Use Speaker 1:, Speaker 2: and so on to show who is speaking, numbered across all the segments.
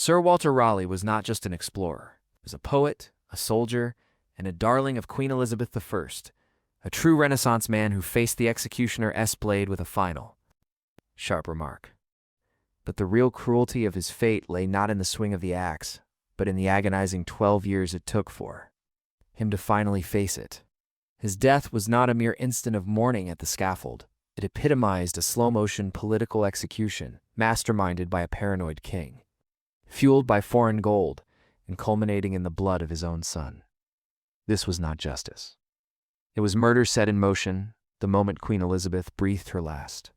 Speaker 1: Sir Walter Raleigh was not just an explorer. He was a poet, a soldier, and a darling of Queen Elizabeth I, a true Renaissance man who faced the executioner's blade with a final, sharp remark. But the real cruelty of his fate lay not in the swing of the axe, but in the agonizing 12 years it took for him to finally face it. His death was not a mere instant of mourning at the scaffold. It epitomized a slow-motion political execution, masterminded by a paranoid king, fueled by foreign gold, and culminating in the blood of his own son. This was not justice. It was murder set in motion the moment Queen Elizabeth breathed her last.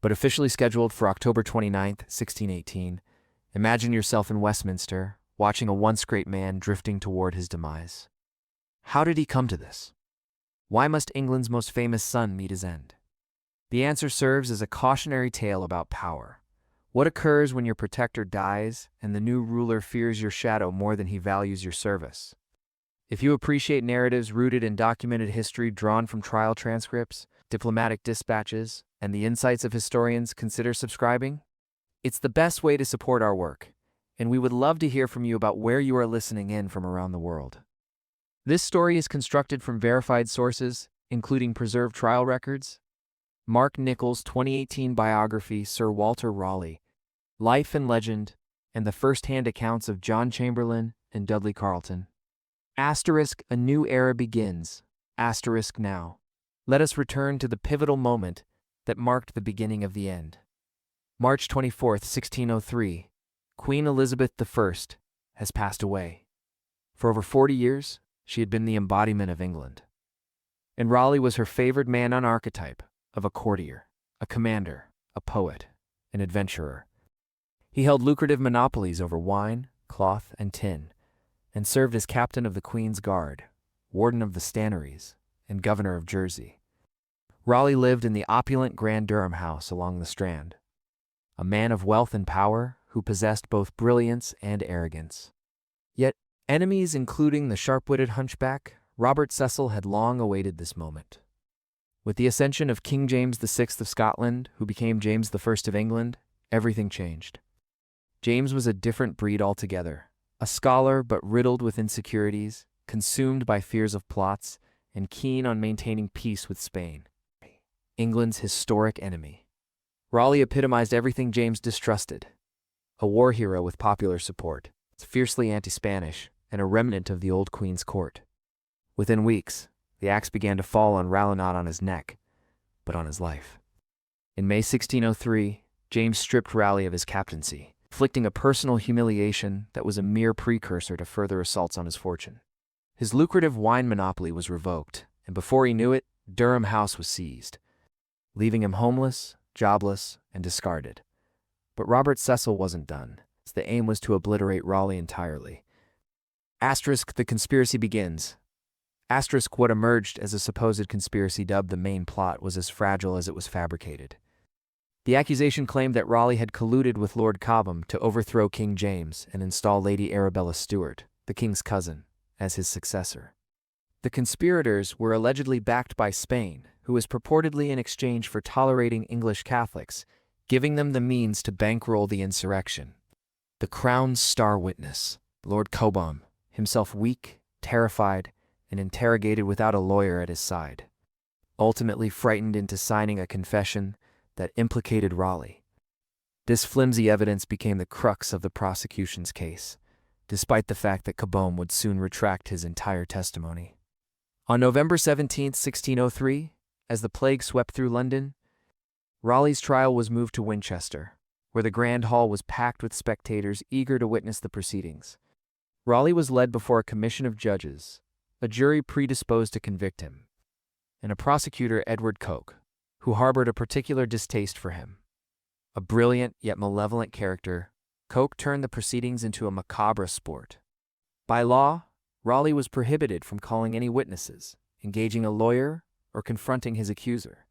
Speaker 1: But officially scheduled for October 29, 1618, imagine yourself in Westminster, watching a once great man drifting toward his demise. How did he come to this? Why must England's most famous son meet his end? The answer serves as a cautionary tale about power. What occurs when your protector dies and the new ruler fears your shadow more than he values your service? If you appreciate narratives rooted in documented history drawn from trial transcripts, diplomatic dispatches, and the insights of historians, consider subscribing. It's the best way to support our work, and we would love to hear from you about where you are listening in from around the world. This story is constructed from verified sources, including preserved trial records, Mark Nichols' 2018 biography, Sir Walter Raleigh, Life and Legend, and the first-hand accounts of John Chamberlain and Dudley Carleton. Asterisk, a new era begins. Asterisk now. Let us return to the pivotal moment that marked the beginning of the end. March 24, 1603, Queen Elizabeth I has passed away. For over 40 years, she had been the embodiment of England. And Raleigh was her favored man-on archetype of a courtier, a commander, a poet, an adventurer. He held lucrative monopolies over wine, cloth, and tin, and served as captain of the Queen's Guard, warden of the Stannaries, and governor of Jersey. Raleigh lived in the opulent Grand Durham House along the Strand, a man of wealth and power who possessed both brilliance and arrogance. Yet, enemies including the sharp-witted hunchback, Robert Cecil, had long awaited this moment. With the ascension of King James VI of Scotland, who became James I of England, everything changed. James was a different breed altogether, a scholar but riddled with insecurities, consumed by fears of plots, and keen on maintaining peace with Spain, England's historic enemy. Raleigh epitomized everything James distrusted. A war hero with popular support, fiercely anti-Spanish, and a remnant of the old Queen's court. Within weeks, the axe began to fall on Raleigh, not on his neck, but on his life. In May 1603, James stripped Raleigh of his captaincy, inflicting a personal humiliation that was a mere precursor to further assaults on his fortune. His lucrative wine monopoly was revoked, and before he knew it, Durham House was seized, leaving him homeless, jobless, and discarded. But Robert Cecil wasn't done, as the aim was to obliterate Raleigh entirely. Asterisk, the conspiracy begins. Asterisk, what emerged as a supposed conspiracy dubbed the main plot was as fragile as it was fabricated. The accusation claimed that Raleigh had colluded with Lord Cobham to overthrow King James and install Lady Arabella Stuart, the king's cousin, as his successor. The conspirators were allegedly backed by Spain, who was purportedly in exchange for tolerating English Catholics, giving them the means to bankroll the insurrection. The Crown's star witness, Lord Cobham, himself weak, terrified, and interrogated without a lawyer at his side, ultimately frightened into signing a confession that implicated Raleigh. This flimsy evidence became the crux of the prosecution's case, despite the fact that Cobham would soon retract his entire testimony. On November 17, 1603, as the plague swept through London, Raleigh's trial was moved to Winchester, where the Grand Hall was packed with spectators eager to witness the proceedings. Raleigh was led before a commission of judges, a jury predisposed to convict him, and a prosecutor, Edward Coke, who harbored a particular distaste for him. A brilliant yet malevolent character, Coke turned the proceedings into a macabre sport. By law, Raleigh was prohibited from calling any witnesses, engaging a lawyer, or confronting his accuser.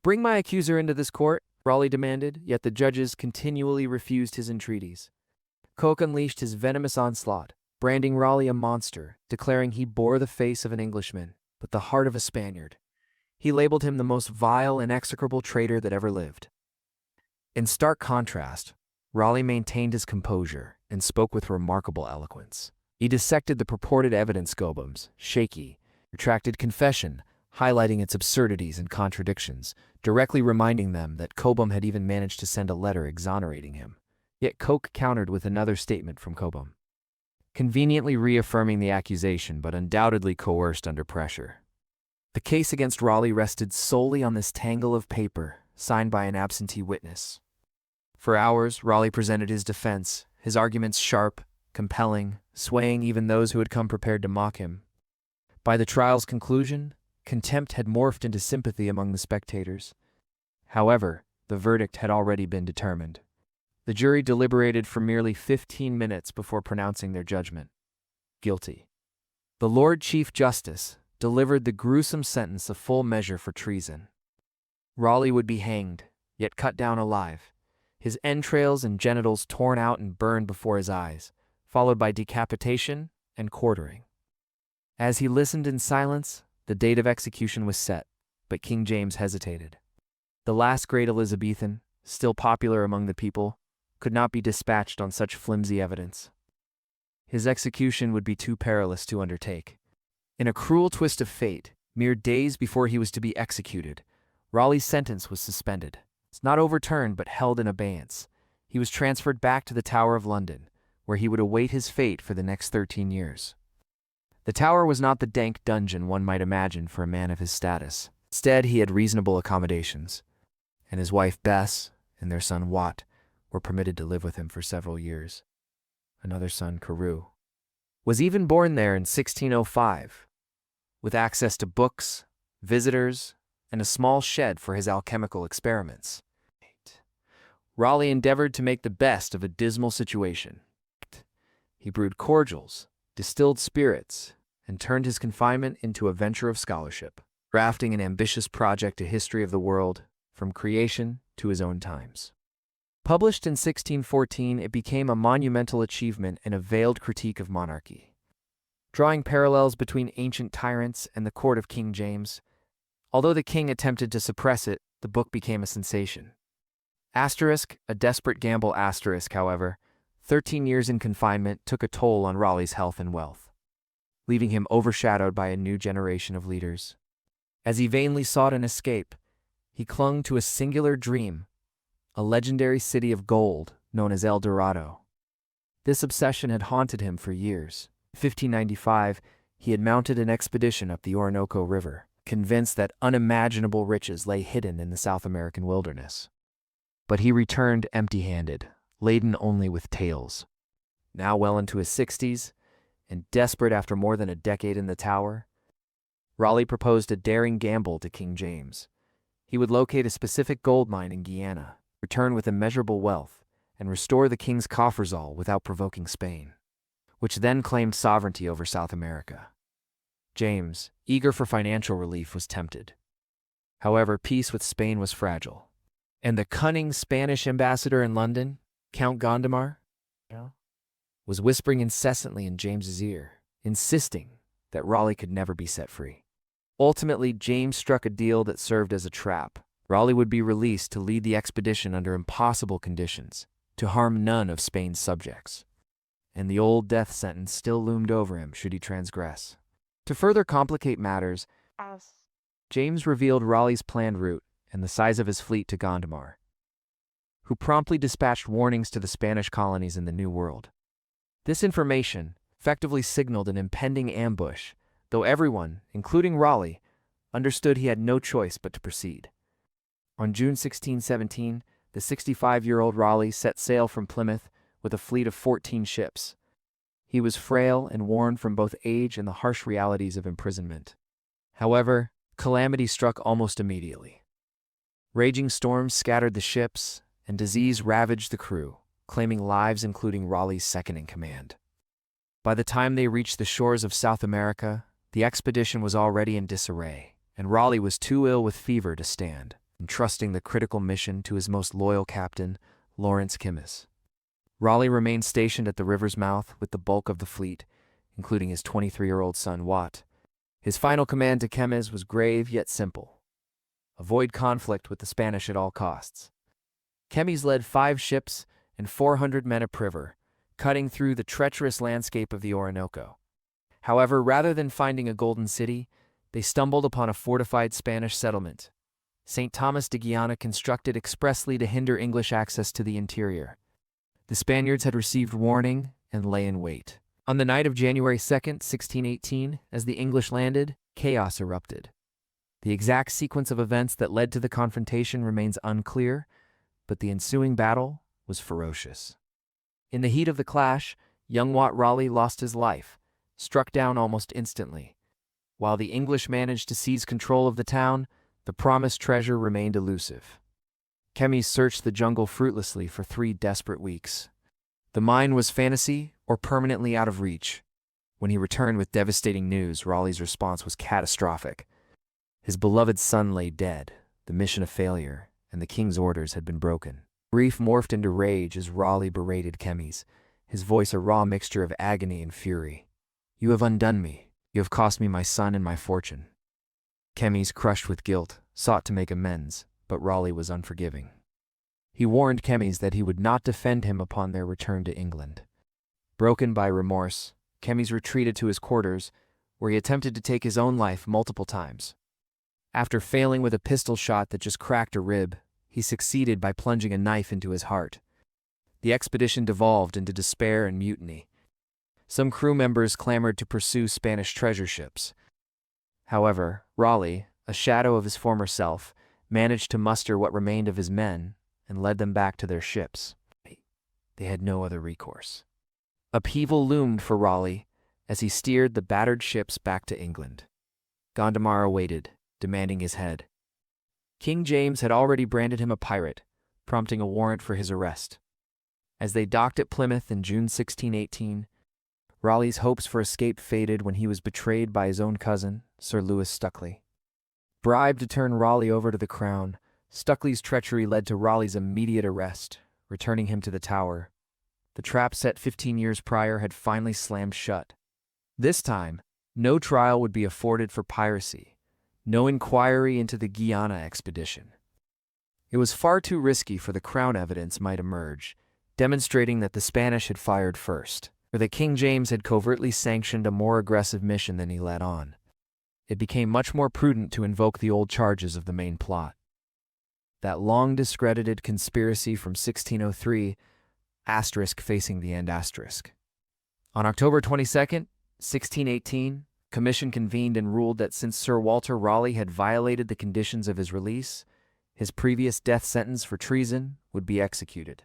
Speaker 1: "Bring my accuser into this court," Raleigh demanded, yet the judges continually refused his entreaties. Coke unleashed his venomous onslaught, branding Raleigh a monster, declaring he bore the face of an Englishman, but the heart of a Spaniard. He labeled him the most vile and execrable traitor that ever lived. In stark contrast, Raleigh maintained his composure and spoke with remarkable eloquence. He dissected the purported evidence Cobham's shaky, retracted confession, highlighting its absurdities and contradictions, directly reminding them that Cobham had even managed to send a letter exonerating him. Yet Coke countered with another statement from Cobham, conveniently reaffirming the accusation but undoubtedly coerced under pressure. The case against Raleigh rested solely on this tangle of paper, signed by an absentee witness. For hours, Raleigh presented his defense, his arguments sharp, compelling, swaying even those who had come prepared to mock him. By the trial's conclusion, contempt had morphed into sympathy among the spectators. However, the verdict had already been determined. The jury deliberated for merely 15 minutes before pronouncing their judgment. Guilty. The Lord Chief Justice delivered the gruesome sentence of full measure for treason. Raleigh would be hanged, yet cut down alive, his entrails and genitals torn out and burned before his eyes, followed by decapitation and quartering. As he listened in silence, the date of execution was set, but King James hesitated. The last great Elizabethan, still popular among the people, could not be dispatched on such flimsy evidence. His execution would be too perilous to undertake. In a cruel twist of fate, mere days before he was to be executed, Raleigh's sentence was suspended. It's not overturned but held in abeyance. He was transferred back to the Tower of London, where he would await his fate for the next 13 years. The Tower was not the dank dungeon one might imagine for a man of his status. Instead, he had reasonable accommodations, and his wife Bess and their son Wat were permitted to live with him for several years. Another son, Carew, was even born there in 1605, with access to books, visitors, and a small shed for his alchemical experiments. Raleigh endeavored to make the best of a dismal situation. He brewed cordials, distilled spirits, and turned his confinement into a venture of scholarship, drafting an ambitious project, a history of the world, from creation to his own times. Published in 1614, it became a monumental achievement and a veiled critique of monarchy. Drawing parallels between ancient tyrants and the court of King James, although the king attempted to suppress it, the book became a sensation. A desperate gamble, however, 13 years in confinement took a toll on Raleigh's health and wealth, leaving him overshadowed by a new generation of leaders. As he vainly sought an escape, he clung to a singular dream, a legendary city of gold known as El Dorado. This obsession had haunted him for years. In 1595, he had mounted an expedition up the Orinoco River, convinced that unimaginable riches lay hidden in the South American wilderness. But he returned empty-handed, laden only with tales. Now well into his 60s, and desperate after more than a decade in the Tower, Raleigh proposed a daring gamble to King James. He would locate a specific gold mine in Guyana, return with immeasurable wealth, and restore the king's coffers all without provoking Spain, which then claimed sovereignty over South America. James, eager for financial relief, was tempted. However, peace with Spain was fragile, and the cunning Spanish ambassador in London, Count Gondomar, was whispering incessantly in James's ear, insisting that Raleigh could never be set free. Ultimately, James struck a deal that served as a trap. Raleigh would be released to lead the expedition under impossible conditions, to harm none of Spain's subjects. And the old death sentence still loomed over him should he transgress. To further complicate matters, James revealed Raleigh's planned route and the size of his fleet to Gondomar, who promptly dispatched warnings to the Spanish colonies in the New World. This information effectively signaled an impending ambush, though everyone, including Raleigh, understood he had no choice but to proceed. On June 1617, the 65-year-old Raleigh set sail from Plymouth with a fleet of 14 ships. He was frail and worn from both age and the harsh realities of imprisonment. However, calamity struck almost immediately. Raging storms scattered the ships, and disease ravaged the crew, claiming lives including Raleigh's second-in-command. By the time they reached the shores of South America, the expedition was already in disarray, and Raleigh was too ill with fever to stand, entrusting the critical mission to his most loyal captain, Lawrence Kemys. Raleigh remained stationed at the river's mouth with the bulk of the fleet, including his 23-year-old son Wat. His final command to Kemys was grave yet simple: avoid conflict with the Spanish at all costs. Kemys led 5 ships and 400 men upriver, cutting through the treacherous landscape of the Orinoco. However, rather than finding a golden city, they stumbled upon a fortified Spanish settlement, St. Thomas de Guiana, constructed expressly to hinder English access to the interior. The Spaniards had received warning and lay in wait. On the night of January 2nd, 1618, as the English landed, chaos erupted. The exact sequence of events that led to the confrontation remains unclear, but the ensuing battle was ferocious. In the heat of the clash, young Walter Raleigh lost his life, struck down almost instantly. While the English managed to seize control of the town, the promised treasure remained elusive. Chemis searched the jungle fruitlessly for 3 desperate weeks. The mine was fantasy or permanently out of reach. When he returned with devastating news, Raleigh's response was catastrophic. His beloved son lay dead, the mission a failure, and the king's orders had been broken. Grief morphed into rage as Raleigh berated Chemis, his voice a raw mixture of agony and fury. "You have undone me. You have cost me my son and my fortune." Chemis, crushed with guilt, sought to make amends, but Raleigh was unforgiving. He warned Chemis that he would not defend him upon their return to England. Broken by remorse, Chemis retreated to his quarters, where he attempted to take his own life multiple times. After failing with a pistol shot that just cracked a rib, he succeeded by plunging a knife into his heart. The expedition devolved into despair and mutiny. Some crew members clamored to pursue Spanish treasure ships. However, Raleigh, a shadow of his former self, managed to muster what remained of his men and led them back to their ships. They had no other recourse. Upheaval loomed for Raleigh as he steered the battered ships back to England. Gondomar awaited, demanding his head. King James had already branded him a pirate, prompting a warrant for his arrest. As they docked at Plymouth in June 1618, Raleigh's hopes for escape faded when he was betrayed by his own cousin, Sir Lewis Stukely. Bribed to turn Raleigh over to the crown, Stuckley's treachery led to Raleigh's immediate arrest, returning him to the Tower. The trap set 15 years prior had finally slammed shut. This time, no trial would be afforded for piracy, no inquiry into the Guiana expedition. It was far too risky for the crown evidence might emerge, demonstrating that the Spanish had fired first, or that King James had covertly sanctioned a more aggressive mission than he led on. It became much more prudent to invoke the old charges of the main plot. That long discredited conspiracy from 1603, asterisk facing the end asterisk. On October 22nd, 1618, Commission convened and ruled that since Sir Walter Raleigh had violated the conditions of his release, his previous death sentence for treason would be executed.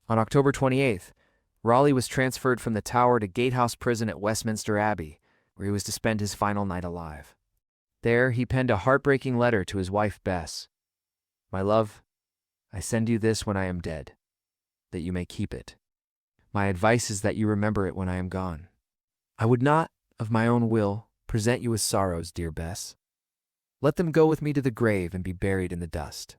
Speaker 1: On October 28th, Raleigh was transferred from the Tower to Gatehouse Prison at Westminster Abbey, where he was to spend his final night alive. There, he penned a heartbreaking letter to his wife Bess. "My love, I send you this when I am dead, that you may keep it. My advice is that you remember it when I am gone. I would not, of my own will, present you with sorrows, dear Bess. Let them go with me to the grave and be buried in the dust."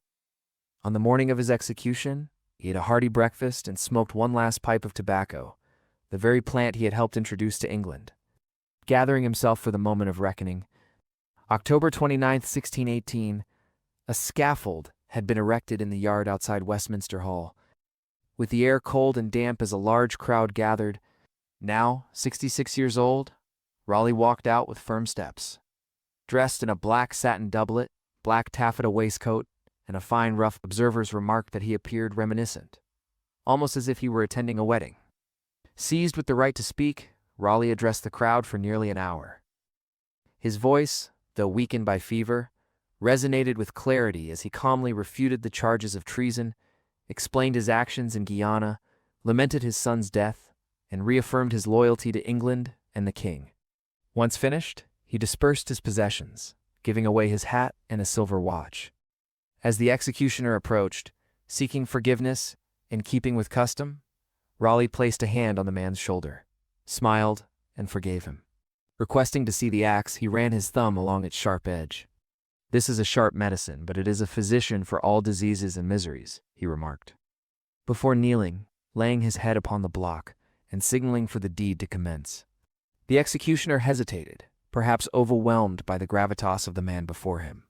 Speaker 1: On the morning of his execution, he ate a hearty breakfast and smoked one last pipe of tobacco, the very plant he had helped introduce to England. Gathering himself for the moment of reckoning, October 29th, 1618, a scaffold had been erected in the yard outside Westminster Hall. With the air cold and damp as a large crowd gathered, now 66 years old, Raleigh walked out with firm steps. Dressed in a black satin doublet, black taffeta waistcoat, and a fine ruff, observers remarked that he appeared reminiscent, almost as if he were attending a wedding. Seized with the right to speak, Raleigh addressed the crowd for nearly an hour. His voice, though weakened by fever, resonated with clarity as he calmly refuted the charges of treason, explained his actions in Guiana, lamented his son's death, and reaffirmed his loyalty to England and the king. Once finished, he dispersed his possessions, giving away his hat and a silver watch. As the executioner approached, seeking forgiveness, in keeping with custom, Raleigh placed a hand on the man's shoulder, smiled, and forgave him. Requesting to see the axe, he ran his thumb along its sharp edge. "This is a sharp medicine, but it is a physician for all diseases and miseries," he remarked. Before kneeling, laying his head upon the block, and signaling for the deed to commence, the executioner hesitated, perhaps overwhelmed by the gravitas of the man before him.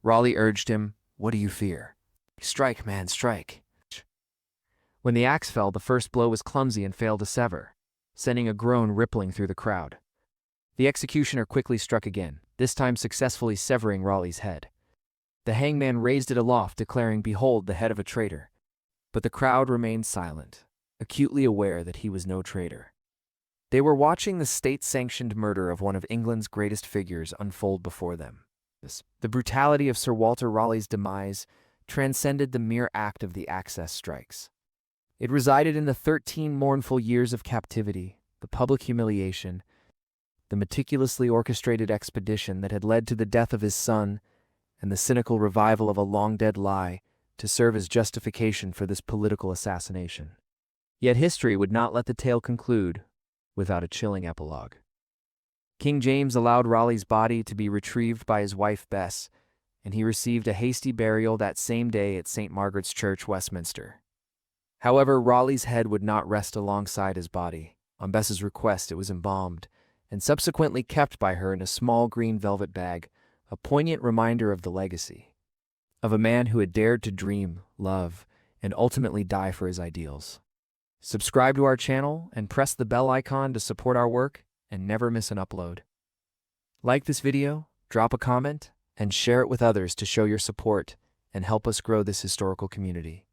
Speaker 1: Raleigh urged him, "What do you fear? Strike, man, strike." When the axe fell, the first blow was clumsy and failed to sever, sending a groan rippling through the crowd. The executioner quickly struck again, this time successfully severing Raleigh's head. The hangman raised it aloft, declaring, "Behold the head of a traitor." But the crowd remained silent, acutely aware that he was no traitor. They were watching the state-sanctioned murder of one of England's greatest figures unfold before them. The brutality of Sir Walter Raleigh's demise transcended the mere act of the access strikes. It resided in the 13 mournful years of captivity, the public humiliation, the meticulously orchestrated expedition that had led to the death of his son, and the cynical revival of a long-dead lie to serve as justification for this political assassination. Yet history would not let the tale conclude without a chilling epilogue. King James allowed Raleigh's body to be retrieved by his wife Bess, and he received a hasty burial that same day at St. Margaret's Church, Westminster. However, Raleigh's head would not rest alongside his body. On Bess's request, it was embalmed and subsequently kept by her in a small green velvet bag, a poignant reminder of the legacy of a man who had dared to dream, love, and ultimately die for his ideals. Subscribe to our channel and press the bell icon to support our work and never miss an upload. Like this video, drop a comment, and share it with others to show your support and help us grow this historical community.